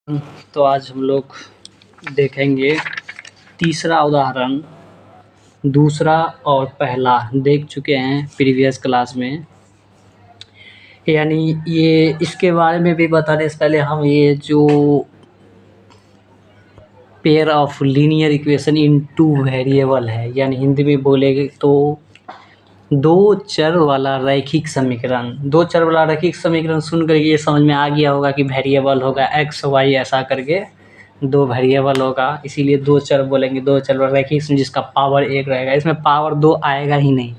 तो आज हम लोग देखेंगे तीसरा उदाहरण। दूसरा और पहला देख चुके हैं प्रीवियस क्लास में। यानी ये इसके बारे में भी बताने से पहले हम ये जो pair of linear equation in two variable है, यानी हिंदी में बोलेंगे तो दो चर वाला रैखिक समीकरण। दो चर वाला रैखिक समीकरण सुन करके ये समझ में आ गया होगा कि वेरिएबल होगा एक्स वाई, ऐसा करके दो वेरिएबल होगा, इसीलिए दो चर बोलेंगे। दो चर वाला रैखिक जिसका पावर एक रहेगा। इसमें पावर दो आएगा ही नहीं।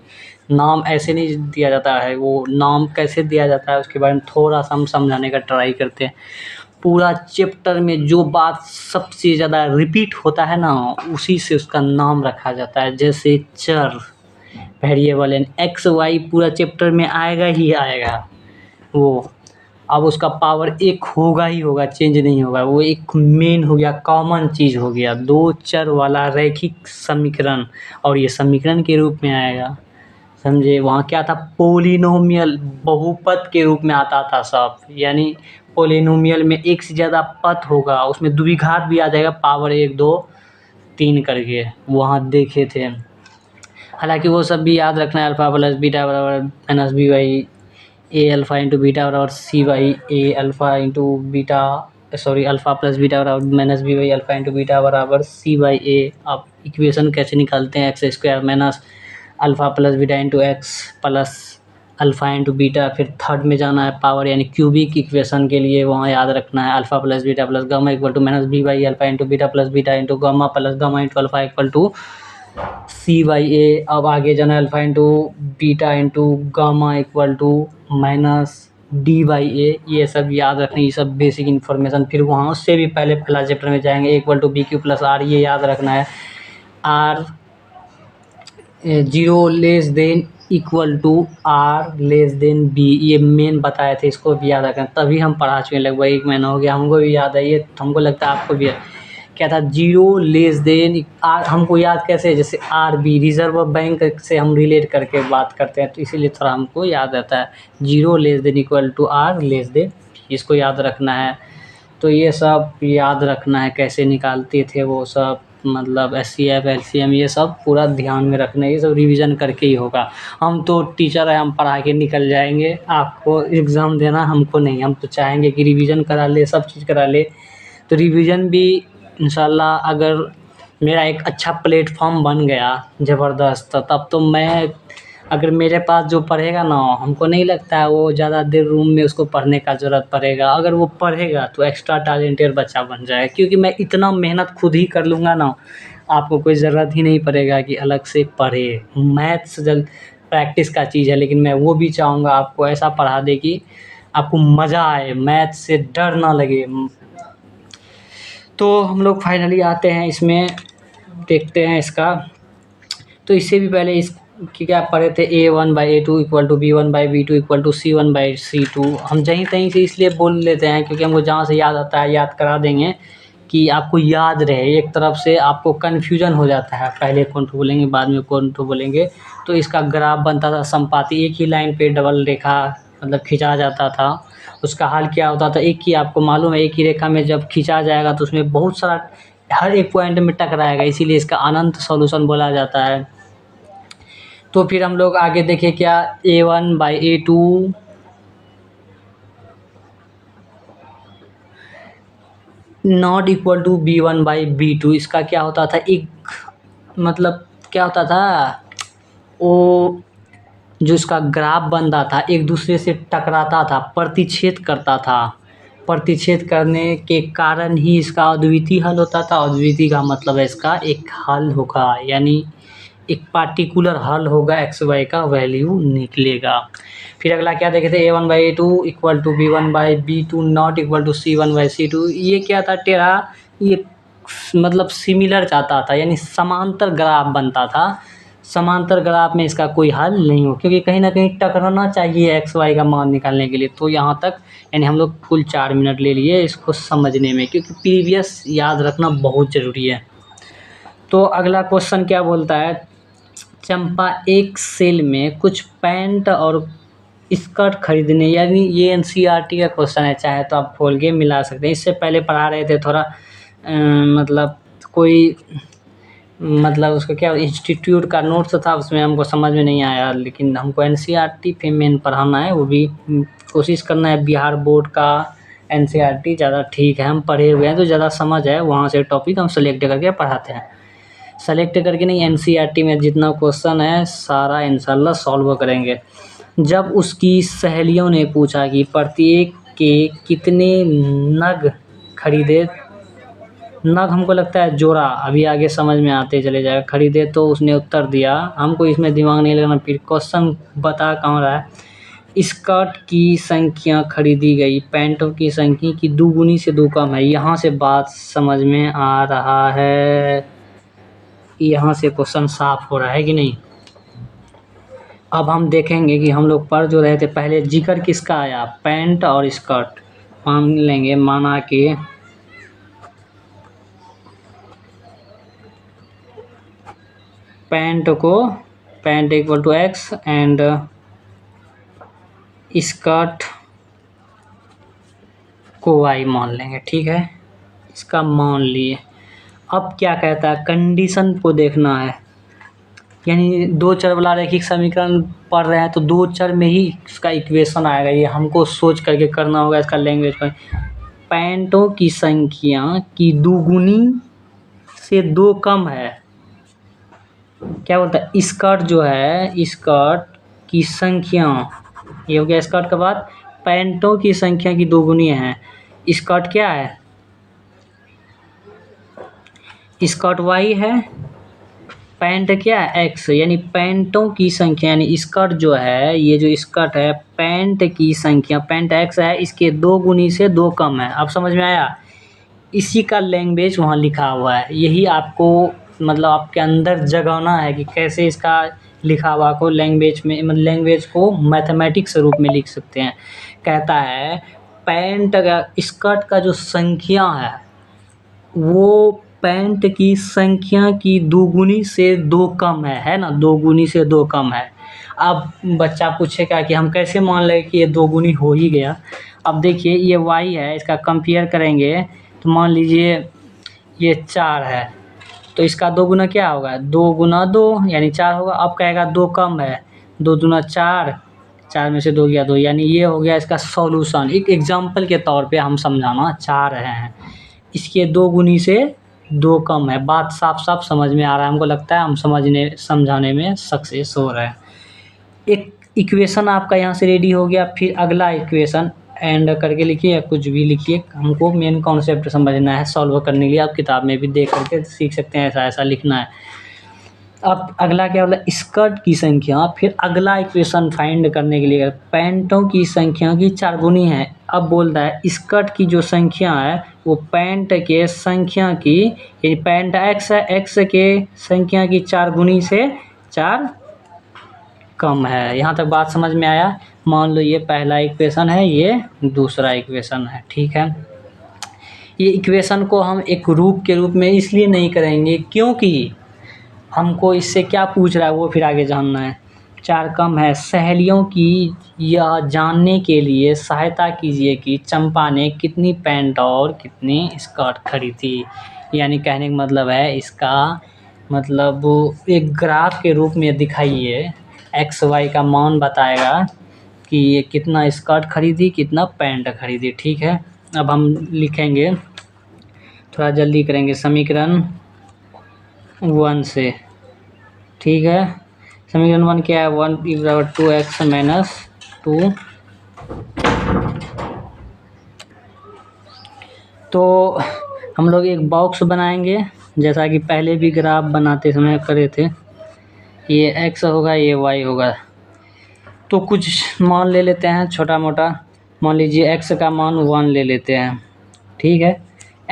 नाम ऐसे नहीं दिया जाता है। वो नाम कैसे दिया जाता है उसके बारे में थोड़ा सा हम समझाने का ट्राई करते हैं। पूरा चैप्टर में जो बात सबसे ज़्यादा रिपीट होता है ना, उसी से उसका नाम रखा जाता है। जैसे चर, वेरिएबल एंड एक्स वाई पूरा चैप्टर में आएगा ही आएगा। वो अब उसका पावर एक होगा ही होगा, चेंज नहीं होगा। वो एक मेन हो गया, कॉमन चीज़ हो गया, दो चर वाला रैखिक समीकरण, और ये समीकरण के रूप में आएगा। समझे? वहाँ क्या था, पोलिनोमियल, बहुपद के रूप में आता था सब। यानी पोलिनोमियल में एक से ज़्यादा पद होगा, उसमें द्विघात भी आ जाएगा, पावर एक दो तीन करके वहाँ देखे थे। हालांकि वो सब भी याद रखना है। अल्फ़ा प्लस बीटा बराबर minus B by A alpha into beta बराबर C by A alpha into beta, sorry, alpha plus beta बराबर minus B by alpha into beta बराबर सी बाई ए। आप इक्वेशन कैसे निकालते हैं, X square minus alpha plus beta into X plus alpha into beta. फिर third में जाना है पावर, यानी क्यूबिक इक्वेशन के लिए वहाँ याद रखना है alpha plus beta plus gamma equal to minus B by alpha into beta plus beta into gamma plus gamma into alpha equal to C by A. अब आगे जाना है alpha into beta into gamma equal to minus D by A. ये सब याद रखना, ये सब बेसिक इन्फॉर्मेशन। फिर वहाँ उससे भी पहले पहला चैप्टर में जाएंगे, equal to B Q plus R, ये याद रखना है। R zero less than equal to R less than B, ये मेन बताए थे, इसको भी याद रखना। तभी हम पढ़ा चुके हैं, लगभग एक महीना हो गया, हमको भी याद है ये, हमको लगता है आपको भी क्या था, जीरो लेस देन आर। हमको याद कैसे, जैसे आर बी रिजर्व बैंक से हम रिलेट करके बात करते हैं, तो इसीलिए थोड़ा हमको याद रहता है। Zero less than equal to R less than, इसको याद रखना है। तो ये सब याद रखना है, कैसे निकालते थे वो सब, मतलब एचसीएफ एलसीएम, ये सब पूरा ध्यान में रखना है। ये सब रिवीजन करके ही होगा। हम तो टीचर है, हम पढ़ा के निकल जाएंगे, आपको एग्ज़ाम देना हमको नहीं। हम तो चाहेंगे कि रिवीजन करा ले, सब चीज़ करा ले। तो रिवीजन भी इंशाल्लाह अगर मेरा एक अच्छा प्लेटफॉर्म बन गया ज़बरदस्त, तब तो मैं, अगर मेरे पास जो पढ़ेगा ना, हमको नहीं लगता है वो ज़्यादा देर रूम में उसको पढ़ने का ज़रूरत पड़ेगा। अगर वो पढ़ेगा तो एक्स्ट्रा टैलेंटेड बच्चा बन जाएगा, क्योंकि मैं इतना मेहनत खुद ही कर लूँगा ना, आपको कोई ज़रूरत ही नहीं पड़ेगा कि अलग से पढ़े। मैथ्स जल्द प्रैक्टिस का चीज़ है, लेकिन मैं वो भी चाहूँगा आपको ऐसा पढ़ा दे कि आपको मज़ा आए, मैथ से डर ना लगे। तो हम लोग फाइनली आते हैं इसमें, देखते हैं इसका। तो इससे भी पहले इस कि क्या पढ़े थे, a1/a2 equal to b1/b2 equal to c1/c2। हम जहीं तहीं से इसलिए बोल लेते हैं क्योंकि हमको जहाँ से याद आता है याद करा देंगे, कि आपको याद रहे। एक तरफ से आपको कन्फ्यूजन हो जाता है, पहले कौन ठो बोलेंगे बाद में कौन ठो बोलेंगे। तो इसका ग्राफ बनता था संपाती, एक ही लाइन पे डबल रेखा मतलब खिंचा जाता था। उसका हल क्या होता था, एक ही, आपको मालूम है, एक ही रेखा में जब खिंचा जाएगा तो उसमें बहुत सारा, हर एक पॉइंट में टकराएगा, इसीलिए इसका अनंत सॉल्यूशन बोला जाता है। तो फिर हम लोग आगे देखें क्या, a1/a2 not equal to b1/b2। इसका क्या होता था, एक मतलब क्या होता था, वो जो इसका ग्राफ बनता था एक दूसरे से टकराता था, प्रतिच्छेद करता था। प्रतिच्छेद करने के कारण ही इसका अद्वितीय हल होता था। अद्वितीय का मतलब है इसका एक हल होगा, यानी एक पार्टिकुलर हल होगा, एक्स वाई का वैल्यू निकलेगा। फिर अगला क्या देखे थे, a1/a2 equal to b1/b2 not equal to c1/c2। ये क्या था, टेढ़ा, ये मतलब सिमिलर चाहता था, यानी समांतर ग्राफ बनता था। समांतर ग्राफ में इसका कोई हल नहीं हो, क्योंकि कहीं ना कहीं टकराना चाहिए एक्स वाई का मान निकालने के लिए। तो यहाँ तक यानी हम लोग कुल 4 मिनट ले लिए इसको समझने में, क्योंकि प्रीवियस याद रखना बहुत ज़रूरी है। तो अगला क्वेश्चन क्या बोलता है, चंपा एक सेल में कुछ पैंट और स्कर्ट खरीदने, यानी ये एनसीईआरटी का क्वेश्चन है, चाहे तो आप खोल के मिला सकते हैं। इससे पहले पढ़ा रहे थे थोड़ा मतलब कोई मतलब उसका क्या इंस्टीट्यूट का नोट्स था, उसमें हमको समझ में नहीं आया, लेकिन हमको एनसीईआरटी पे मेन पढ़ाना है, वो भी कोशिश करना है। बिहार बोर्ड का एनसीईआरटी ज़्यादा ठीक है, हम पढ़े हुए हैं तो ज़्यादा समझ है, वहाँ से टॉपिक हम सेलेक्ट करके पढ़ाते हैं। सेलेक्ट करके नहीं, एनसीईआरटी में जितना क्वेश्चन है सारा इंशाल्लाह सॉल्व करेंगे। जब उसकी सहेलियों ने पूछा कि प्रत्येक के कितने नग खरीदे, नग हमको लगता है जोड़ा, अभी आगे समझ में आते चले जाएगा, खरीदे, तो उसने उत्तर दिया, हमको इसमें दिमाग नहीं लगाना, फिर क्वेश्चन बता कहाँ रहा है। स्कर्ट की संख्या खरीदी गई पैंटों की संख्या की दुगुनी से दो कम है। यहाँ से बात समझ में आ रहा है, यहाँ से क्वेश्चन साफ हो रहा है कि नहीं। अब हम देखेंगे कि हम लोग पढ़ जो रहे थे पहले, जिक्र किसका आया, पैंट और स्कर्ट। मान लेंगे, माना कि pant equal to X and skirt को वाई मान लेंगे, ठीक है, इसका मान लिए। अब क्या कहता है, कंडीशन को देखना है, यानी दो चर वाला रैखिक समीकरण पढ़ रहे हैं तो दो चर में ही इसका इक्वेशन आएगा, ये हमको सोच करके करना होगा इसका लैंग्वेज पर। पैंटों की संख्या की दुगुनी से दो कम है, क्या बोलता है, स्कर्ट जो है, स्कर्ट की संख्या, ये हो गया स्कर्ट के बाद पैंटों की संख्या की दोगुनी है। स्कर्ट क्या है, स्कर्ट वाई है, पैंट क्या है, एक्स, यानी पैंटों की संख्या, यानी स्कर्ट जो है, ये जो स्कर्ट है, पैंट की संख्या, पैंट एक्स है, इसके दो गुनी से दो कम है। अब समझ में आया, इसी का लैंग्वेज वहाँ लिखा हुआ है, यही आपको मतलब आपके अंदर जगाना है कि कैसे इसका लिखा हुआ को लैंग्वेज में, मतलब लैंग्वेज को मैथमेटिक्स रूप में लिख सकते हैं। कहता है पैंट का, स्कर्ट का जो संख्या है वो पैंट की संख्या की दोगुनी से दो कम है ना, दोगुनी से दो कम है। अब बच्चा पूछेगा कि हम कैसे मान लें कि ये दोगुनी हो ही गया। अब देखिए ये y है, इसका कंपेयर करेंगे तो मान लीजिए ये 4 है, तो इसका दो गुना क्या होगा, 2 गुना 2 यानी 4 होगा। अब कहेगा 2 कम है, 2 दूना 4, 4 में से 2 गया 2, यानी ये हो गया इसका सॉल्यूशन। एक एग्जांपल के तौर पे हम समझाना चाह रहे हैं, इसके दो गुनी से दो कम है। बात साफ साफ समझ में आ रहा है, हमको लगता है हम समझाने में सक्सेस हो रहे हैं। एक इक्वेशन आपका यहाँ से रेडी हो गया, फिर अगला इक्वेशन एंड करके लिखिए या कुछ भी लिखिए, हमको मेन कॉन्सेप्ट समझना है। सॉल्व करने के लिए आप किताब में भी देख करके सीख सकते हैं, ऐसा ऐसा लिखना है। अब अगला क्या बोला, स्कर्ट की संख्या, फिर अगला इक्वेशन फाइंड करने के लिए पैंटों की संख्या की 4 गुनी है। अब बोलता है स्कर्ट की जो संख्या है वो पैंट के संख्या की, यानी पैंट एक्स है, एक्स के संख्या की 4 गुनी से 4 कम है। यहाँ तक बात समझ में आया। मान लो ये पहला इक्वेशन है, ये दूसरा इक्वेशन है, ठीक है। ये इक्वेशन को हम एक रूप के रूप में इसलिए नहीं करेंगे क्योंकि हमको इससे क्या पूछ रहा है वो फिर आगे जानना है। 4 कम है, सहेलियों की यह जानने के लिए सहायता कीजिए कि चंपा ने कितनी पैंट और कितनी स्कर्ट खरीदी। यानी कहने का मतलब है, इसका मतलब एक ग्राफ के रूप में दिखाइए, एक्स वाई का मान बताएगा कि ये कितना स्कर्ट खरीदी, कितना पैंट खरीदी, ठीक है। अब हम लिखेंगे, थोड़ा जल्दी करेंगे, समीकरण 1 से, ठीक है। समीकरण 1 क्या है, 1 = 2x - 2। तो हम लोग एक बॉक्स बनाएंगे, जैसा कि पहले भी ग्राफ बनाते समय करे थे। ये x होगा, ये y होगा। तो कुछ मान ले लेते हैं छोटा मोटा, मान लीजिए x का मान 1 ले लेते हैं, ठीक है।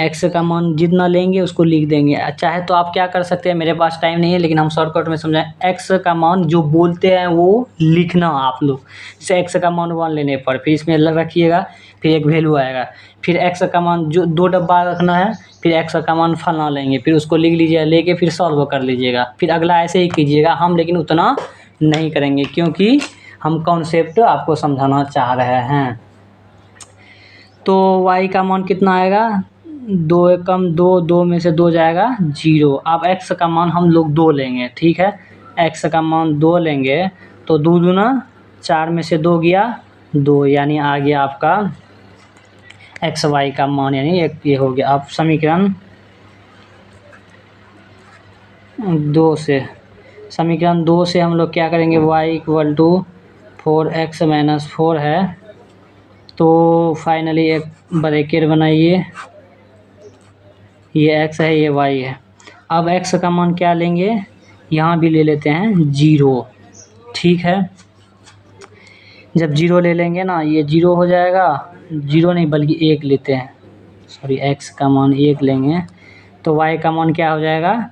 x का मान जितना लेंगे उसको लिख देंगे। चाहे तो आप क्या कर सकते हैं, मेरे पास टाइम नहीं है लेकिन हम शॉर्टकट में समझाएं, x का मान जो बोलते हैं वो लिखना आप लोग। जैसे x का मान 1 लेने पर फिर इसमें रखिएगा, फिर एक वैल्यू आएगा, फिर x का मान जो 2 डब्बा रखना है, फिर x का मान फलना लेंगे, फिर उसको लिख लीजिएगा, लेके फिर सॉल्व कर लीजिएगा, फिर अगला ऐसे ही कीजिएगा। हम लेकिन उतना नहीं करेंगे क्योंकि हम कॉन्सेप्ट आपको समझाना चाह रहे हैं। तो y का मान कितना आएगा, 2 एकम 2, 2 में से 2 जाएगा 0। अब x का मान हम लोग 2 लेंगे, ठीक है। x का मान 2 लेंगे तो 2 दूना 4 में से 2 गया 2, यानी आ गया आपका एक्स वाई का मान, यानी एक ये हो गया। अब समीकरण 2 से हम लोग क्या करेंगे, y = 4x - 4 है, तो फाइनली एक ब्रैकेट बनाइए, ये x है ये y है। अब x का मान क्या लेंगे, यहाँ भी ले लेते हैं 0, ठीक है। जब 0 ले लेंगे ना, ये 0 हो जाएगा, 0 नहीं बल्कि 1 लेते हैं, सॉरी x का मान 1 लेंगे तो y का मान क्या हो जाएगा,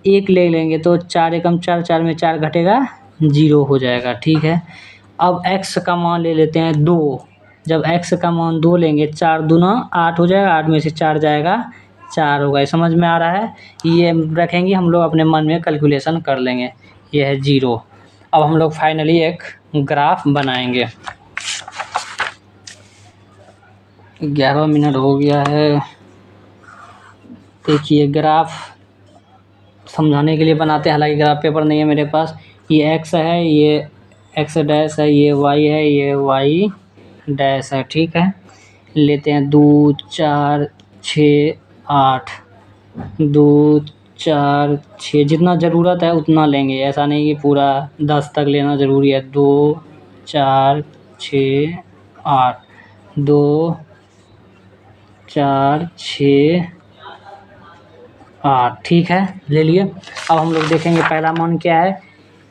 1 ले लेंगे तो 4 एकम 4, 4 में 4 घटेगा 0 हो जाएगा, ठीक है। अब x का मान ले लेते हैं 2, जब x का मान 2 लेंगे 4 दूना 8 हो जाएगा, 8 में से 4 जाएगा 4 होगा। समझ में आ रहा है, ये रखेंगे हम लोग अपने मन में कैलकुलेशन कर लेंगे, ये है 0। अब हम लोग फाइनली एक ग्राफ बनाएंगे। 11 मिनट हो गया है। देखिए ग्राफ समझाने के लिए बनाते हैं, हालांकि ग्राफ पेपर नहीं है मेरे पास। ये x है, ये x डैश है, ये y है, ये y डैश है, ठीक है। लेते हैं 2 4 6 8, 2 4 6, जितना ज़रूरत है उतना लेंगे, ऐसा नहीं कि पूरा 10 तक लेना ज़रूरी है। 2 4 6 8, 2 4 6 8, ठीक है, ले लिए। अब हम लोग देखेंगे पहला मान क्या है,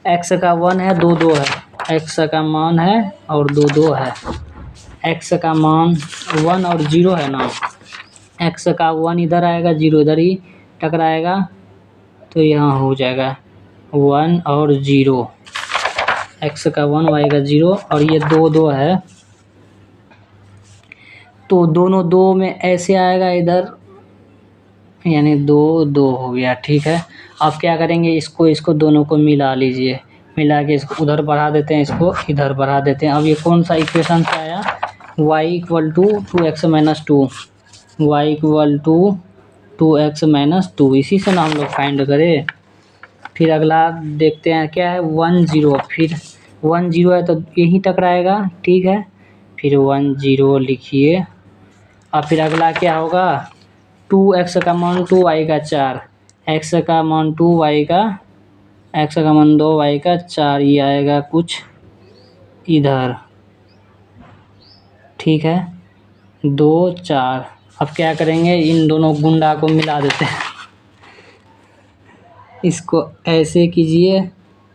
x का 1 है 2 2 है, x का मान है और 2 2 है। x का मान 1 और 0 है ना, x का 1 इधर आएगा, 0 इधर ही टकराएगा, तो यहाँ हो जाएगा 1 और 0, x का 1 y का 0, और ये 2 2 है तो दोनों 2 में ऐसे आएगा इधर, यानी 2 2 हो गया, ठीक है। अब क्या करेंगे, इसको दोनों को मिला लीजिए, मिला के इसको उधर बढ़ा देते हैं, इसको इधर बढ़ा देते हैं। अब ये कौन सा इक्वेशन से आया, y = 2x - 2, y = 2x - 2, इसी से ना हम लोग फाइंड करें। फिर अगला देखते हैं क्या है, 1 0, फिर 1 0 है तो यहीं टकराएगा, ठीक है। फिर 1 0 लिखिए। अब फिर अगला क्या होगा, 2x का मान 2 y का 4, x का मान 2 y का, x का मान 2 y का 4, ये आएगा कुछ इधर, ठीक है, 2 4। अब क्या करेंगे, इन दोनों गुंडा को मिला देते हैं, इसको ऐसे कीजिए,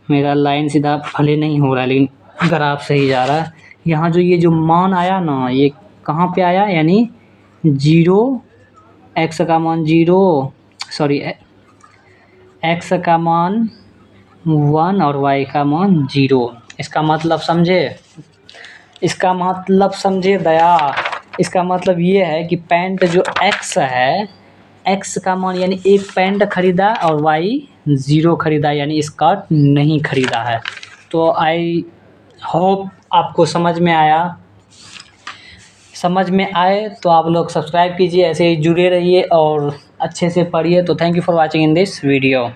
मेरा लाइन सीधा भले नहीं हो रहा लेकिन ग्राफ सही जा रहा है। यहाँ जो ये जो मान आया ना, ये कहाँ पे आया, यानी 0, x का मान 0, सॉरी x का मान 1 और y का मान 0। इसका मतलब समझे, इसका मतलब समझे दया, इसका मतलब ये है कि पैंट जो x है, x का मान यानी एक पैंट खरीदा और y 0 खरीदा, यानी स्कर्ट नहीं खरीदा है। तो आई होप आपको समझ में आया, समझ में आए तो आप लोग सब्सक्राइब कीजिए, ऐसे ही जुड़े रहिए और अच्छे से पढ़िए। तो thank you for watching in this video.